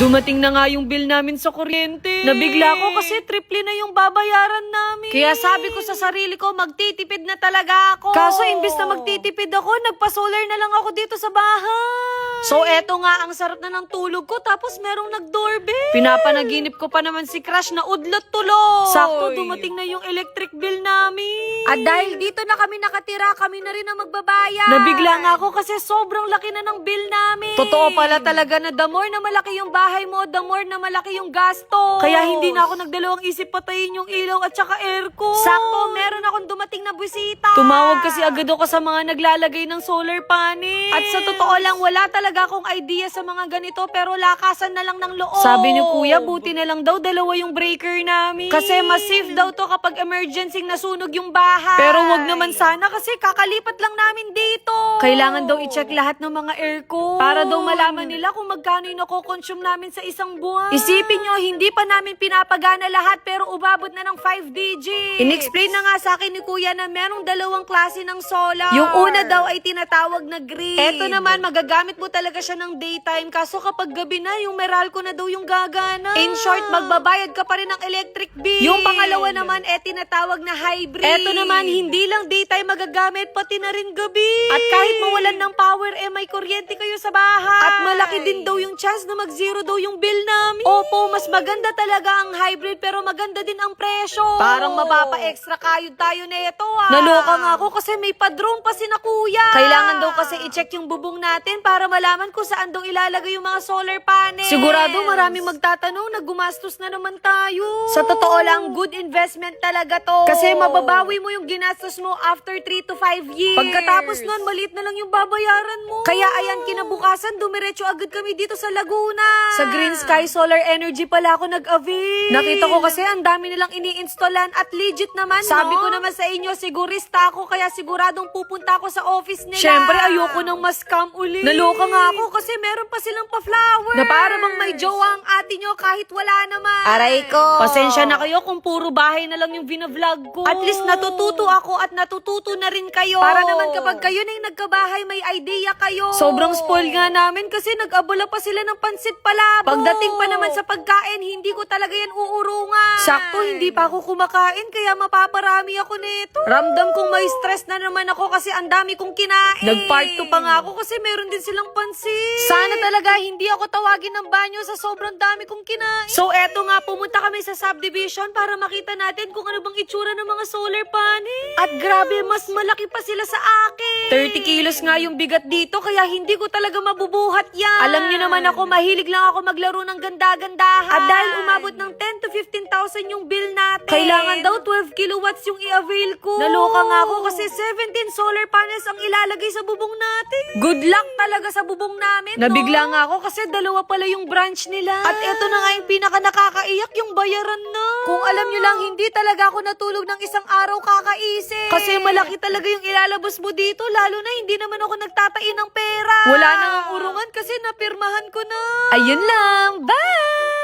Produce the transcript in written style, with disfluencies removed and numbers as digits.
Dumating na nga yung bill namin sa kuryente. Nabigla ko kasi triple na yung babayaran namin. Kaya sabi ko sa sarili ko, magtitipid na talaga ako. Kaso imbis na magtitipid ako, nagpa-solar na lang ako dito sa bahay. So eto nga, ang sarap na ng tulog ko tapos merong nag-doorbell. Pinapanaginip ko pa naman si Crush na udlot tuloy. Sakto, dumating na yung electric bill namin. At dahil dito na kami nakatira, kami na rin ang magbabayad. Nabigla nga ako kasi sobrang laki na ng bill namin. Totoo pala talaga na the more na malaki yung bahay mo, the more na malaki yung gasto. Kaya hindi na ako nagdalawang isip patayin yung ilaw at saka aircon. Sakto, meron akong dumating na bisita. Tumawag kasi agad ako sa mga naglalagay ng solar panel. At sa totoo lang, wala talaga akong idea sa mga ganito pero lakasan na lang ng loob. Sabi ni Kuya, buti na lang daw dalawa yung breaker namin. Kasi mas safe daw to kapag emergency nasunog yung bahay. Pero wag naman sana kasi kakalipat lang namin dito. Kailangan daw i-check lahat ng mga aircon para daw malaman nila kung magkano yung nakokonsume namin sa isang buwan. Isipin nyo, hindi pa namin pinapagana lahat pero umabot na ng 5 digits. In-explain na nga sa akin ni Kuya na merong dalawang klase ng solar. Yung una daw ay tinatawag na grid. Eto naman, magagamit mo talaga siya ng daytime kaso kapag gabi na, yung Meralco na daw yung gagana. In short, magbabayad ka pa rin ng electric bill. Yung pangalawa naman, tinatawag na hybrid. Eto naman, hindi lang daytime magagamit, pati na rin gabi. At kahit mawalan ng power, may kuryente kayo sa bahay. At malaki din daw yung chance na mag-zero daw yung bill namin. Opo, mas maganda talaga ang hybrid pero maganda din ang presyo. Parang mapapa-extra kayod tayo na ito Naloka nga ako kasi may padrone pa si na Kuya. Kailangan daw kasi i-check yung bubong natin para malaman kung saan daw ilalagay yung mga solar panel. Sigurado maraming magtatanong na gumastos na naman tayo. Sa totoo lang, good investment talaga to. Kasi mababawi mo yung ginastos mo after 3 to 5 years. Pagkatapos nun, maliit na lang yung babayaran mo. Kaya ayan, kinabukasan, dumiretso agad kami dito sa Laguna. Sa Green Sky Solar Energy pala ako nag-avail. Nakita ko kasi ang dami nilang ini-installan at legit naman, Sabi ko naman sa inyo, sigurista ako kaya siguradong pupunta ako sa office nila. Syempre, ayoko nang ma-scam uli. Naloka nga ako kasi meron pa silang pa-flower. Na para bang may jowa ang ate nyo kahit wala naman. Aray ko. Pasensya na kayo kung puro bahay na lang yung vlog ko. At least natututo ako at natututo na rin kayo. Para naman kapag kayo na yung nagkabahay, may idea kayo. Sobrang spoil nga namin kasi nag-abala pa sila ng pansit palabok. Pagdating pa naman sa pagkain, hindi ko talaga yan uurungan. Sakto, hindi pa ako kumakain kaya mapaparami ako nito. Ramdam kong may stress na naman ako kasi ang dami kong kinain. Nag-part 2 pa nga ako kasi meron din silang pansit. Sana talaga hindi ako tawagin ng banyo sa sobrang dami kong kinain. So eto nga, pumunta kami sa subdivision para makita natin kung ano bang itsura ng mga solar panel. At grabe, mas malaki pa sila sa akin. 30 kilos nga yung bigat dito kaya hindi ko talaga mabubuhat yan. Alam niyo naman ako, mahilig lang ako maglaro ng ganda-gandahan. At dahil umabot ng 10 to 15,000 yung bill natin, kailangan daw 12 kilowatts yung i-avail ko. Naloka nga ako kasi 17 solar panels ang ilalagay sa bubong natin. Good luck talaga sa bubong namin, Nabigla nga ako kasi dalawa pala yung branch nila. At eto na nga yung pinaka nakakaiyak, yung bayaran na. Kung alam nyo lang, hindi talaga ako natulog ng isang araw kakaisip. Kasi malaki talaga yung ilalabas mo dito, lalo na hindi naman ako nagtatain ng pera. Wala nang urungan kasi napirmahan ko na. Ayun lang, bye!